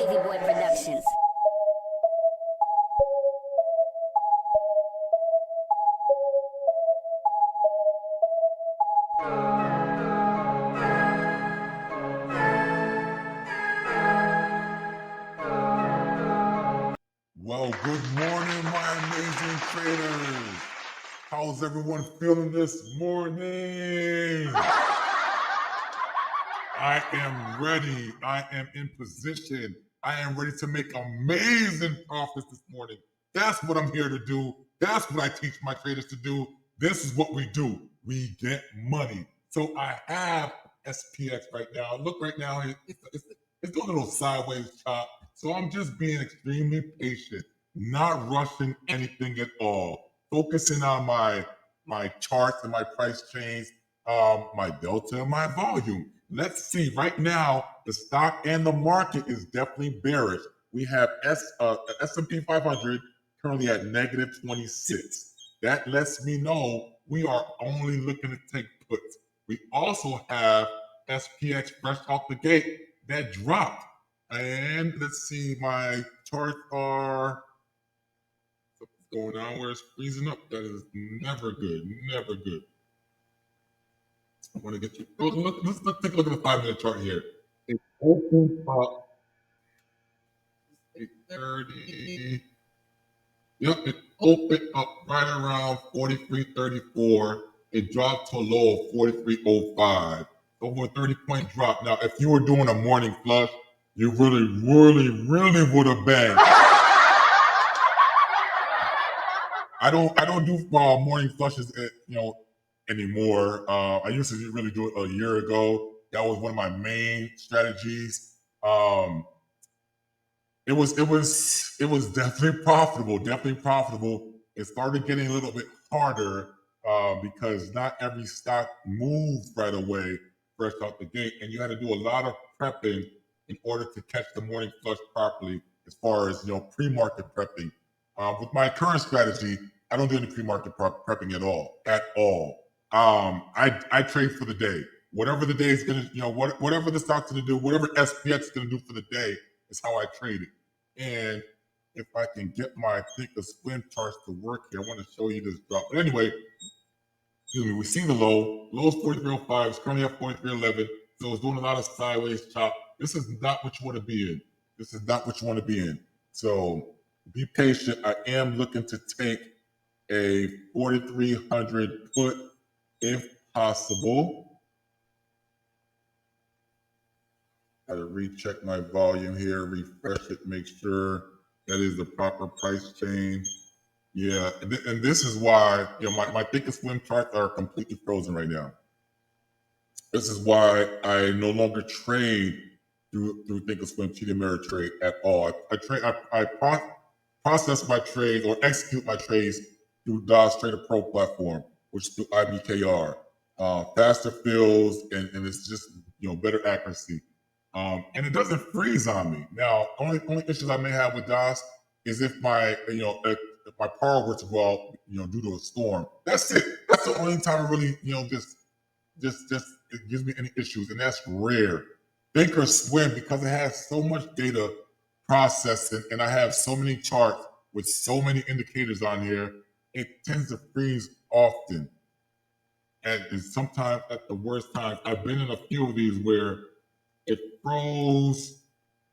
Wavy Boy Productions. Well, good morning, my amazing traders. How's everyone feeling this morning? I am ready. I am in position. I am ready to make amazing profits this morning. That's what I'm here to do. That's what I teach my traders to do. This is what we do. We get money. So I have SPX right now. Look right now, it's doing a little sideways chop. So I'm just being extremely patient, not rushing anything at all. Focusing on my charts and my price change, my delta and my volume. Let's see, right now, the stock and the market is definitely bearish. We have S&P 500 currently at negative 26. That lets me know we are only looking to take puts. We also have SPX fresh off the gate that dropped. And let's see, my charts are going on where it's freezing up. That is never good, never good. I want to get you. Let's take a look at the 5-minute chart here. It opened up 8:30. Yep, it opened up right around 43.34. It dropped to a low of 43.05. Over a 30-point drop. Now, if you were doing a morning flush, you really would have banged. I don't do morning flushes, anymore. I used to really do it a year ago. That was one of my main strategies. It was definitely profitable. It started getting a little bit harder because not every stock moved right away, fresh out the gate, and you had to do a lot of prepping in order to catch the morning flush properly. As far as pre-market prepping, with my current strategy, I don't do any pre-market prepping at all. I trade for the day. Whatever the day is gonna, whatever the stock's gonna do, whatever SPX is gonna do for the day is how I trade it. And if I can get my Thinkorswim charts to work here, I want to show you this drop. But anyway, excuse me, we see the low. Low is 43.05. It's currently at 43.11. So it's doing a lot of sideways chop. This is not what you want to be in. This is not what you want to be in. So be patient. I am looking to take a 4,300 put if possible. I gotta recheck my volume here, refresh it, make sure that is the proper price change. Yeah, and this is why my Thinkorswim charts are completely frozen right now. This is why I no longer trade through Thinkorswim TD Ameritrade at all. I process my trade or execute my trades through DOS Trader Pro platform, which is through IBKR. Faster fills and it's just better accuracy. And it doesn't freeze on me. Now, only issues I may have with DOS is if my if my power were to go out due to a storm. That's it. That's the only time it really just it gives me any issues, and that's rare. Thinkorswim, because it has so much data processing, and I have so many charts with so many indicators on here, it tends to freeze often. And sometimes at the worst times, I've been in a few of these where it froze.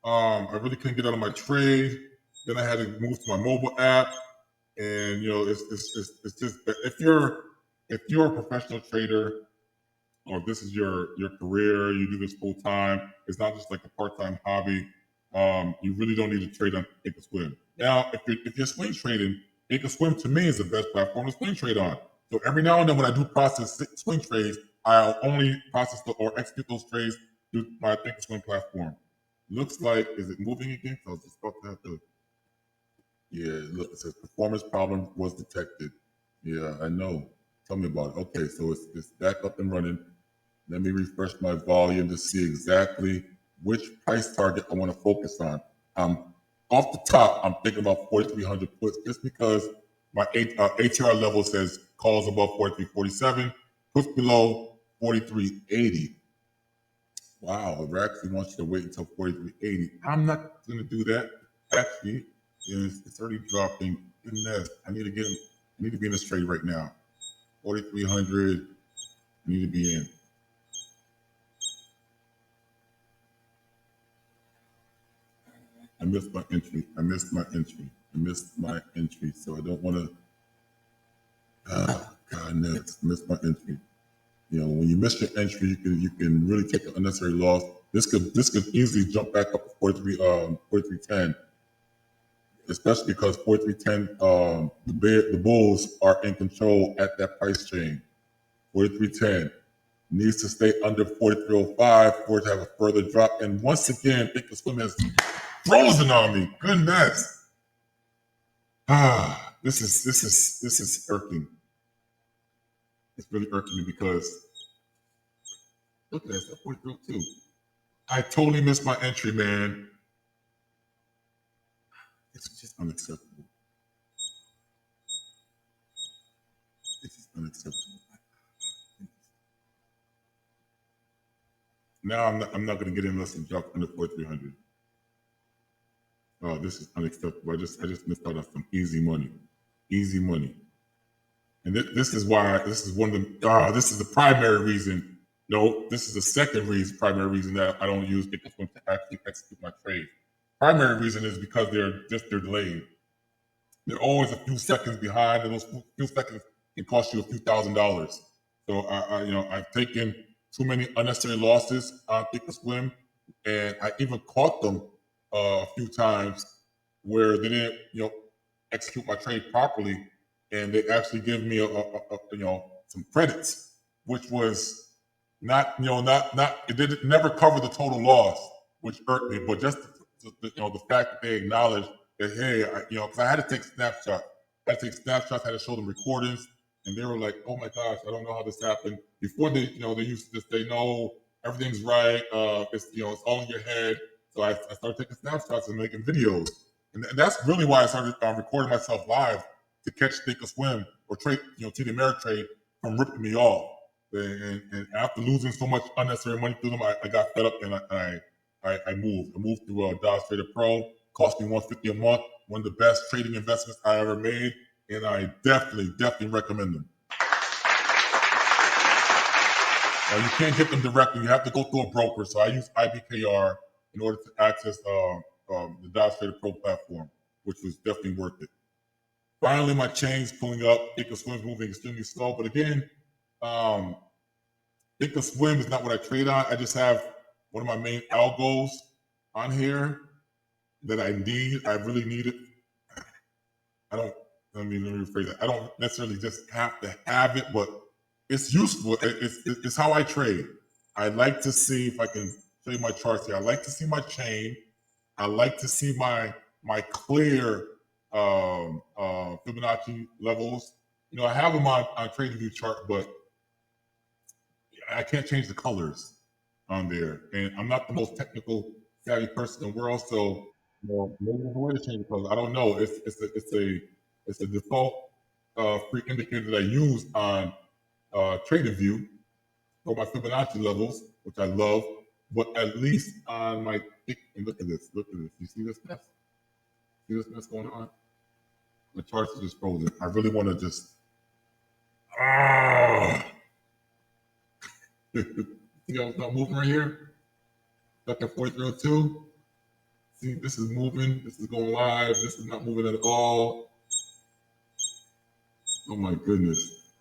I really couldn't get out of my trade. Then I had to move to my mobile app, and it's just if you're a professional trader, or if this is your career, you do this full time. It's not just like a part-time hobby. You really don't need to trade on Thinkorswim. Now, if you're swing trading, Thinkorswim to me is the best platform to swing trade on. So every now and then when I do process swing trades, I'll only process or execute those trades through my Thinkorswim platform. Looks like, is it moving again? So I was just about to have to. Yeah, look, it says performance problem was detected. Yeah, I know. Tell me about it. Okay, so it's back up and running. Let me refresh my volume to see exactly which price target I want to focus on. Off the top, I'm thinking about 4,300 puts just because my ATR level says calls above 43.47, puts below 43.80. Wow, it actually wants you to wait until 43.80. I'm not going to do that. Actually, it's already dropping. Goodness, I need to be in this trade right now. 4,300. I need to be in. I missed my entry. So I don't want to. God, next. Missed my entry. You know, when you miss your entry, you can really take an unnecessary loss. This could easily jump back up to 43.10, especially because 43.10, the bulls are in control at that price chain. 43.10 needs to stay under 43.05 for it to have a further drop. And once again, Thinkorswim has frozen on me. Goodness. This is irking. It's really irking me because look at this, 43.02. I totally missed my entry, man. It's just unacceptable. This is unacceptable. Now I'm not going to get in unless it drops under 4,300. Oh, this is unacceptable. I just missed out on some easy money. Easy money. And this is why, this is one of the, this is the primary reason. No, this is the second primary reason that I don't use Thinkorswim to actually execute my trade. Primary reason is because they're delayed. They're always a few seconds behind, and those few seconds can cost you a few $1,000s. So I've taken too many unnecessary losses on Thinkorswim, and I even caught them a few times where they didn't, execute my trade properly, and they actually give me some credits, which was not it didn't never cover the total loss, which hurt me, but just the fact that they acknowledged that, hey, because I had to take snapshots. I had to take snapshots, I had to show them recordings, and they were like, oh my gosh, I don't know how this happened. Before they used to say, no, everything's right, it's all in your head. So I started taking snapshots and making videos. And that's really why I started recording myself live to catch Thinkorswim or trade, TD Ameritrade from ripping me off. And after losing so much unnecessary money through them, I got fed up and I moved. I moved to Dodge Trader Pro. Cost me $150 a month. One of the best trading investments I ever made, and I definitely recommend them. You can't get them directly. You have to go through a broker. So I use IBKR in order to access the Dodge Trader Pro platform, which was definitely worth it. Finally, my chain's pulling up. Thinkorswim's moving extremely slow. But again, Thinkorswim is not what I trade on. I just have one of my main algos on here that I need. I really need it. Let me rephrase that. I don't necessarily just have to have it, but it's useful. It's how I trade. I like to see, if I can show you my charts here, I like to see my chain. I like to see my clear Fibonacci levels. I have them on TradingView chart, but I can't change the colors on there. And I'm not the most technical savvy person in the world, so maybe there's a way to change the colors. I don't know. It's a default free indicator that I use on TradingView for my Fibonacci levels, which I love. But at least on my, and look at this. You see this mess? See this mess going on? The charts are just frozen. I really want to just. See how it's not moving right here? Stuck at 4302. See, this is moving. This is going live. This is not moving at all. Oh my goodness.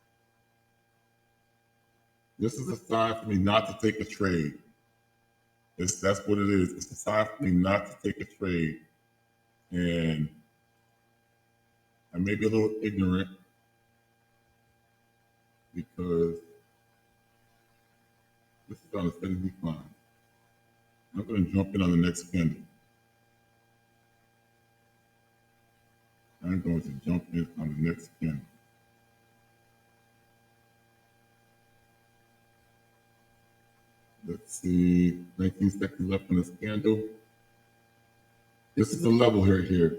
This is a sign for me not to take a trade. That's what it is. It's a sign for me not to take a trade. And I may be a little ignorant because this is on a steady decline. I'm going to jump in on the next candle. I'm going to jump in on the next candle. Let's see, 19 seconds left on this candle. This is the level here.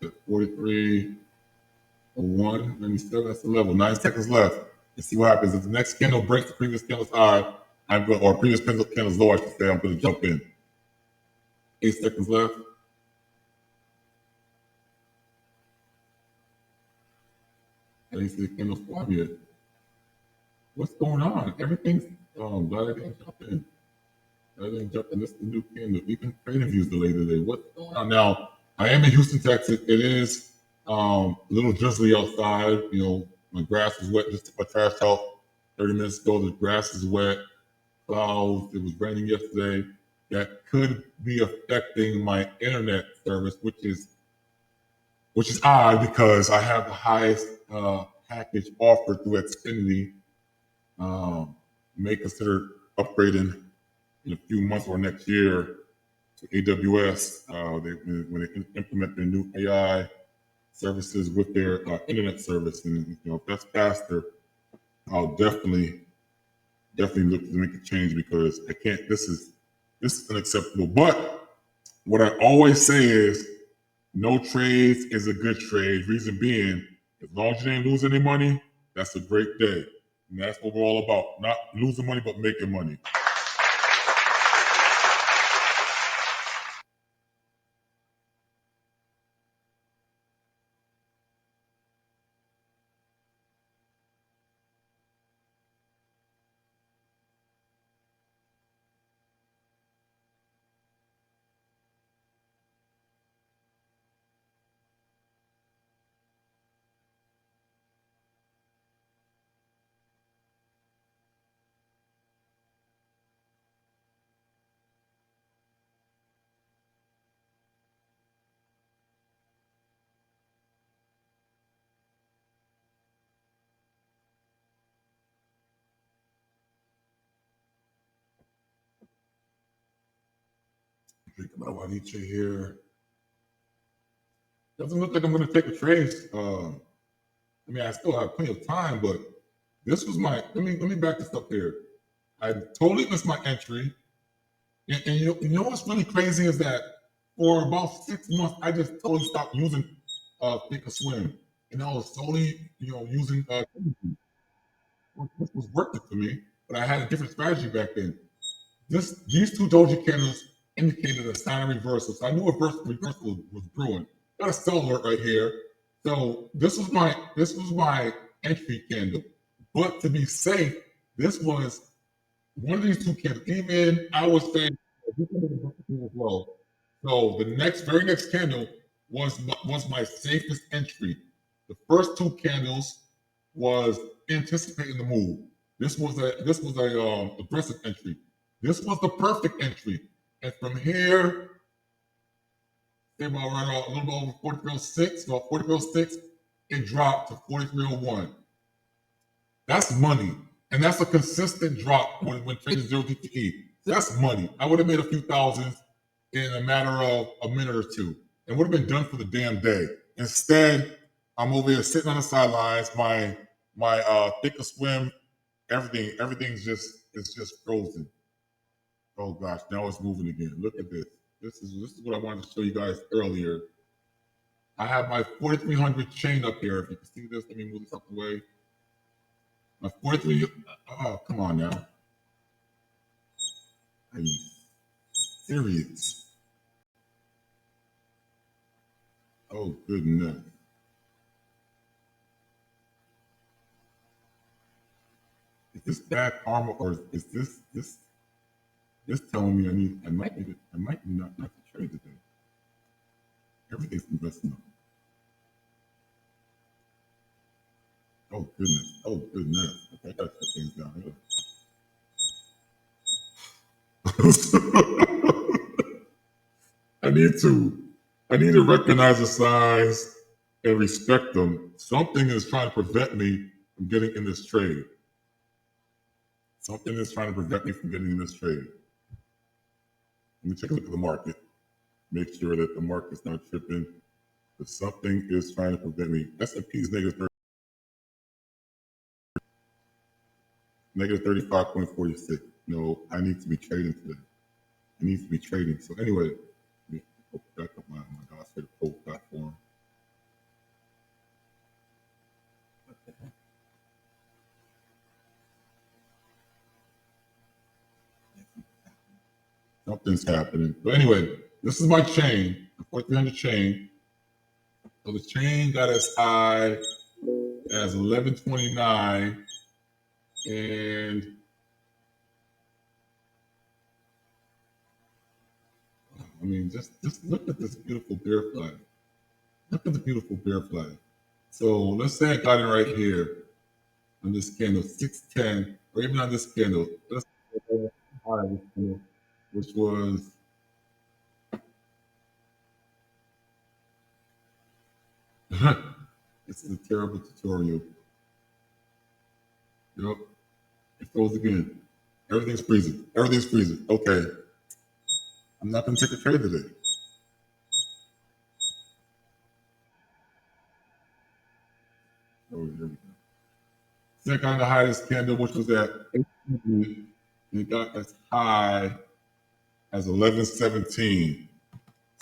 It's at 43.01. Let me still, that's the level. 9 seconds left. Let's see what happens. If the next candle breaks the previous candle's high, I'm going, or previous candles low, I should say, I'm going to jump in. 8 seconds left. I didn't see the candles form yet. What's going on? Everything's, glad I didn't jump in. I didn't jump in. This is the new candle. Even trading views delayed today. What's going on? Now, I am in Houston, Texas. It is a little drizzly outside. You know, my grass is wet. Just took my trash out 30 minutes ago. The grass is wet. Clouds. It was raining yesterday. That could be affecting my internet service, which is odd because I have the highest package offered through Xfinity. May consider upgrading in a few months or next year to AWS. When they implement their new AI services with their internet service, and if that's faster, I'll definitely look to make a change because I can't. This is unacceptable. But what I always say is, no trades is a good trade. Reason being, as long as you didn't lose any money, that's a great day. And that's what we're all about. Not losing money, but making money. Drinking my Waniche here. Doesn't look like I'm going to take a trade. I mean, I still have plenty of time, but this was my. Let me back this up here. I totally missed my entry, and you know what's really crazy is that for about 6 months I just totally stopped using Thinkorswim, and I was solely using which was working for me, but I had a different strategy back then. These two doji candles indicated a sign of reversal. So I knew a reversal was brewing. Got a sell alert right here. So this was my entry candle. But to be safe, this was one of these two candles. Even I was saying as well. So the very next candle was my safest entry. The first two candles was anticipating the move. This was a aggressive entry. This was the perfect entry. And from here, say about right a little bit over 4306, about 4306, it dropped to 4301. That's money. And that's a consistent drop when trading 0 DTE. That's money. I would have made a few thousands in a matter of a minute or two and would have been done for the damn day. Instead, I'm over here sitting on the sidelines. My Thinkorswim, everything's just frozen. Oh gosh, now it's moving again. Look at this. This is what I wanted to show you guys earlier. I have my 4300 chain up here. If you can see this, let me move this up the way. My 43. Oh, come on now. Are you serious? Oh goodness. Is this bad karma or is this telling me I might be not to trade today? Everything's investment. Oh goodness. Oh goodness. Okay, I gotta shut things down here. I need to recognize the signs and respect them. Something is trying to prevent me from getting in this trade. Something is trying to prevent me from getting in this trade. Let me take a look at the market. Make sure that the market's not tripping. But something is trying to prevent me. S&P is negative 35.46. No, I need to be trading today. I need to be trading. So anyway, let me back up my gosh, the poll platform. Something's happening. But anyway, this is my chain, the 4300 chain. So the chain got as high as 1129, and I mean, just look at this beautiful bear flag. Look at the beautiful bear flag. So let's say I got it right here on this candle, 610, or even on this candle. Let's say high this candle, which was this is a terrible tutorial. Yep, it froze again. Everything's freezing. Everything's freezing. Okay, I'm not gonna take a trade today. Oh, here we go. Second on the highest candle, which was at 800, and it got as high as 1117.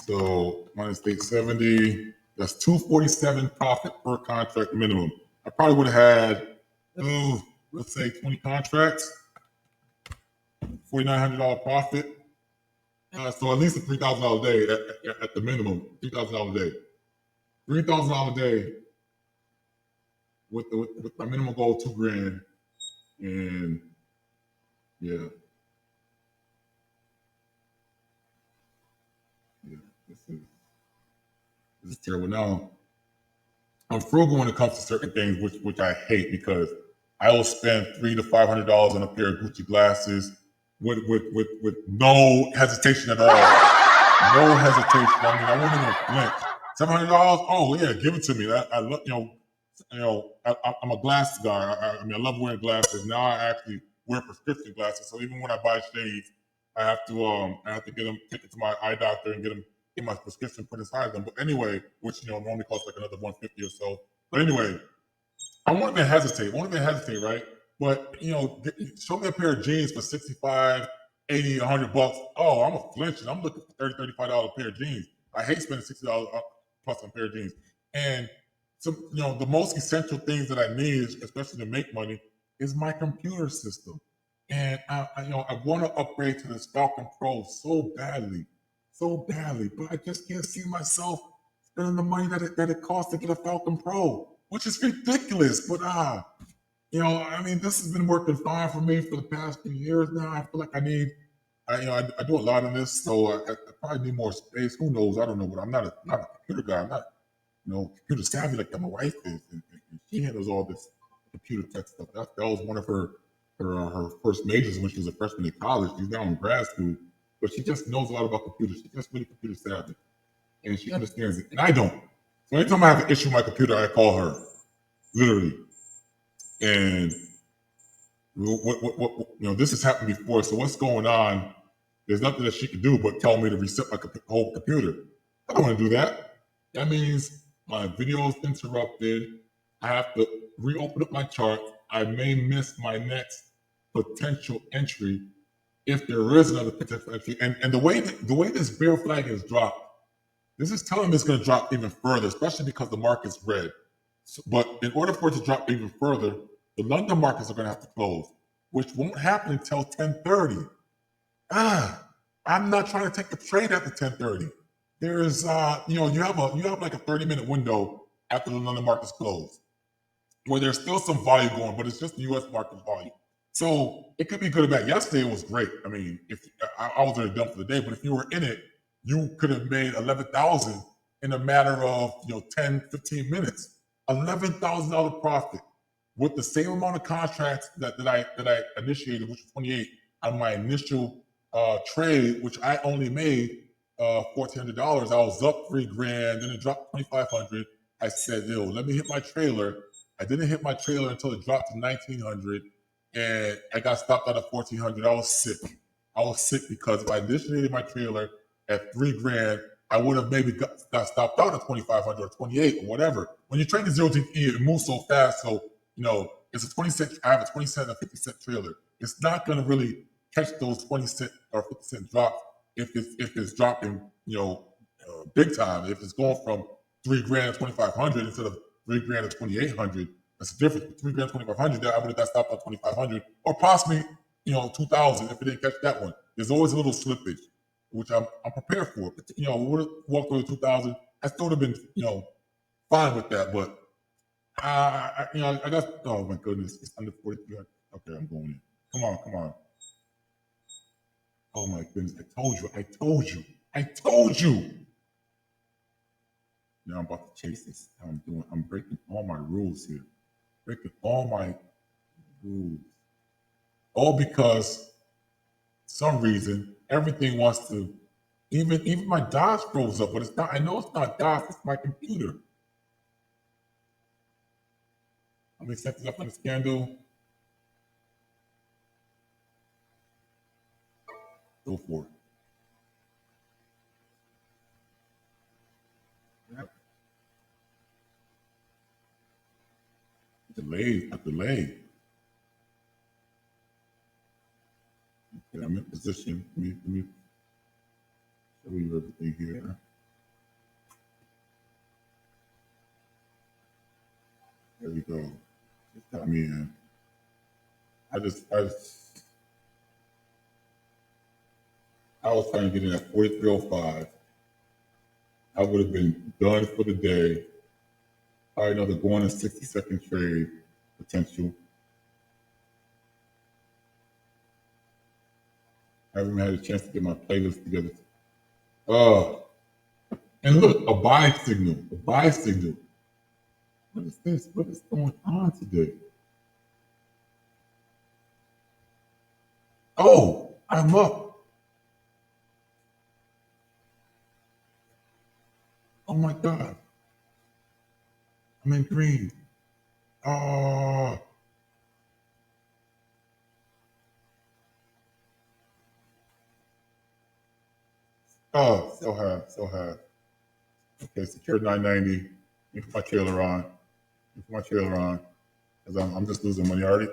So minus 870, that's 247 profit per contract minimum. I probably would have had, let's say 20 contracts, $4,900 profit. So at least a $3,000 a day at the minimum, $3,000 a day. $3,000 a day with my minimum goal, $2,000, and yeah, this is terrible. Now I'm frugal when it comes to certain things, which I hate because I will spend $300 to $500 on a pair of Gucci glasses with no hesitation at all. No hesitation. I mean, I won't even flinch. $700? Oh yeah, give it to me. I love I'm a glass guy. I mean, I love wearing glasses. Now I actually wear prescription glasses. So even when I buy shades, I have to take it to my eye doctor and get my prescription put inside them. But anyway, which normally costs like another $150 or so. But anyway, I won't even hesitate. Right? But show me a pair of jeans for 65, 80, $100. Oh, I'm a flinching. I'm looking for $30, $35 pair of jeans. I hate spending $60 plus on a pair of jeans. And so, the most essential things that I need, especially to make money, is my computer system. And I want to upgrade to this Falcon Pro so badly, but I just can't see myself spending the money that it costs to get a Falcon Pro, which is ridiculous. But I mean, this has been working fine for me for the past few years now. I feel like I do a lot of this, so I probably need more space. Who knows? I don't know, but I'm not a computer guy. I'm not computer savvy like that my wife is, and she handles all this computer tech stuff. That was one of her first majors when she was a freshman in college. She's now in grad school, but she just knows a lot about computers. She's just really computer savvy, and she understands it, and I don't. So anytime I have an issue with my computer, I call her, literally. And this has happened before. So what's going on? There's nothing that she can do but tell me to reset my whole computer. I don't want to do that. That means my video is interrupted. I have to reopen up my chart. I may miss my next potential entry if there is another potential entry. And the way this bear flag is dropped, this is telling me it's going to drop even further, especially because the market's red. So, but in order for it to drop even further, the London markets are going to have to close, which won't happen until 10:30. I'm not trying to take a trade after 10:30. There's you have like a 30-minute window after the London markets close, where there's still some volume going, but it's just the U.S. market volume. So it could be good or bad. Yesterday it was great. I mean, if I was already done for the day, but if you were in it, you could have made 11,000 in a matter of 10, 15 minutes. $11,000 profit with the same amount of contracts that I initiated, which was 28 on my initial trade, which I only made $1,400. I was up $3,000, then it dropped 2,500. I said, let me hit my trailer. I didn't hit my trailer until it dropped to 1,900, and I got stopped out of 1,400. I was sick because if I initiated my trailer at $3,000, I would have maybe got stopped out at 2,500 or 28 or whatever. When you're trading 0 to E, it moves so fast. So it's a 20 cent. I have a 20 cent and 50 cent trailer. It's not going to really catch those 20 cent or 50 cent drops if it's dropping big time. If it's going from $3,000 to 2,500 instead of $3,000 to 2,800, that's the difference. $3,000 to 2,500, I would have got stopped at 2,500 or possibly 2,000 if it didn't catch that one. There's always a little slippage. which I'm prepared for. We would have walked over 2,000. I still would have been, fine with that. But I got. Oh my goodness, it's under 43. Okay, I'm going in. Come on. Oh my goodness, I told you. Now I'm about to chase this. I'm breaking all my rules here. Breaking all my rules. All because some reason everything wants to. Even my DOS froze up, but it's not. I know it's not DOS. It's my computer. Let me set this up on this candle. Go for it. Yep. A delay. Okay, I'm in position. Let me show you everything here. There we go. Just got me in. I was trying to get in at 43.05. I would have been done for the day. Probably another going in 60-second trade potential. I haven't had a chance to get my playlist together. And look, a buy signal. What is this? What is going on today? Oh, I'm up. Oh my God. I'm in green. Oh. Oh, so high. Okay, secure 990. Let me put my trailer on. Because I'm just losing money. I was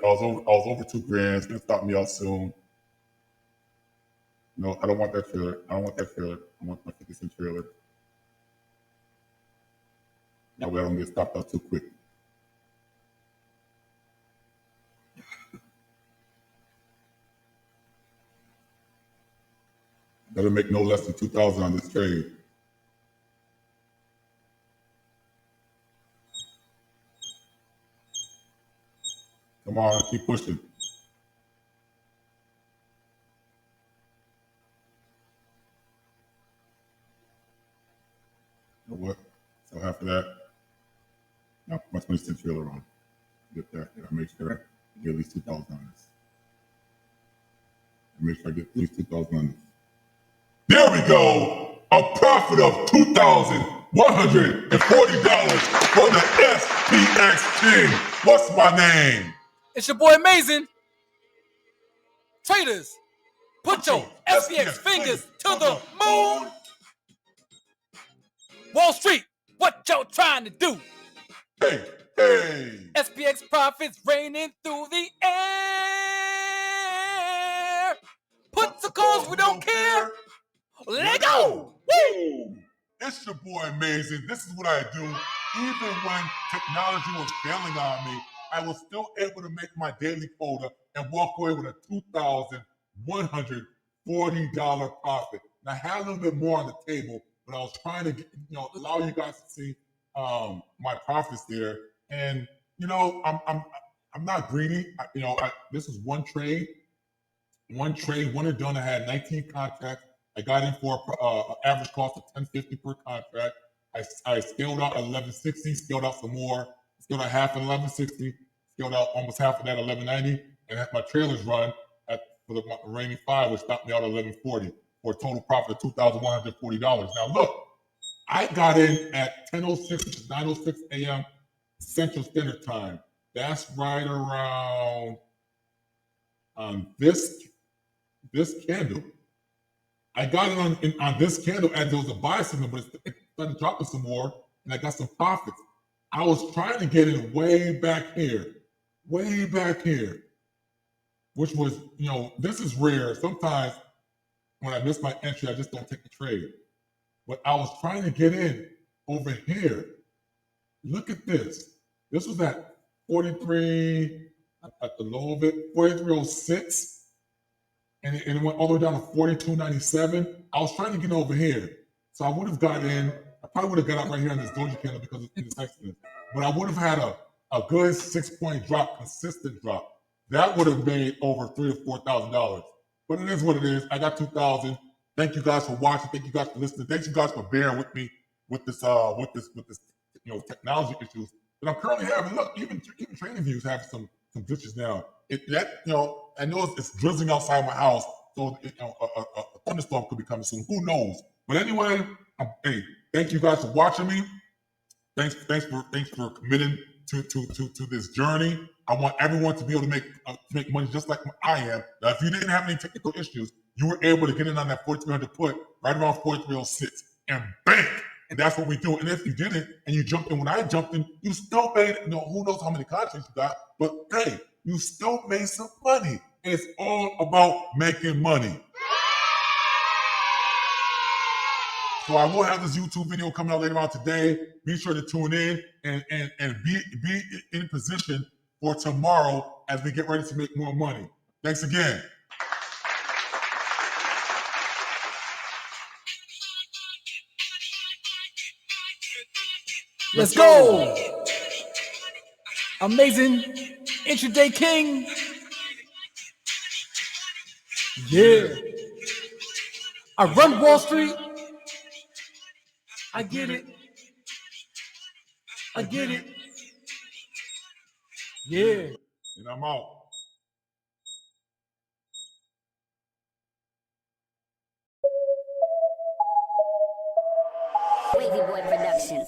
over $2,000. It's gonna stop me out soon. No, I don't want that trailer. I want my 50-cent trailer. That way I don't get stopped out too quick. Better make no less than 2,000 on this trade. Come on, keep pushing. You know what? So half of that. Now put my 20-cent trailer on. Get that. I make sure I get at least 2,000 on this. Make sure I get at least 2,000 on this. There we go! A profit of $2,140 for the SPX King. What's my name? It's your boy Amazing. Traders, put your SPX fingers to the moon. Wall Street, what y'all trying to do? Hey. SPX profits raining through the air. Put the calls, we don't care. Let go. Woo! It's your boy Amazing. This is what I do. Even when technology was failing on me, I was still able to make my daily quota and walk away with a $2,140 profit. Now I had a little bit more on the table, but I was trying to get, allow you guys to see my profits there. And I'm not greedy. This is one trade, one and done. I had 19 contracts. I got in for an average cost of $10.50 per contract. I scaled out at 1160, scaled out some more, scaled out half at 1160, scaled out almost half of that at 1190, and had my trailers run for the remaining 5, which stopped me out at 1140 for a total profit of $2,140. Now look, I got in at 10:06, which is 9:06 a.m. Central Standard Time. That's right around this candle. I got it on this candle as there was a buy signal, but it started dropping some more, and I got some profits. I was trying to get in way back here, which was, this is rare. Sometimes when I miss my entry, I just don't take the trade. But I was trying to get in over here. Look at this. This was at 43, at the low of it, 43.06. and it went all the way down to 42.97. I was trying to get over here, so I would have got in. I probably would have got out right here on this doji candle because it's excellent. But I would have had a good 6-point drop, consistent drop. That would have made over $3,000 or $4,000. But it is what it is. I got 2,000. Thank you guys for watching. Thank you guys for listening. Thank you guys for bearing with me with this technology issues that I'm currently having. Look, even trading views have some glitches now. I know it's drizzling outside my house, so a thunderstorm could be coming soon. Who knows? But anyway, hey, thank you guys for watching me. Thanks for committing to this journey. I want everyone to be able to make money just like I am. Now, if you didn't have any technical issues, you were able to get in on that 4,300 put right around 4,306 and bank. And that's what we do. And if you didn't and you jumped in when I jumped in, you still made, who knows how many contracts you got, but hey, you still made some money. And it's all about making money. So I will have this YouTube video coming out later on today. Be sure to tune in and be in position for tomorrow as we get ready to make more money. Thanks again. Let's go. Amazing intraday king. Yeah. I run Wall Street. I get it. I get it. Yeah. And I'm out. Wavy Boy Productions.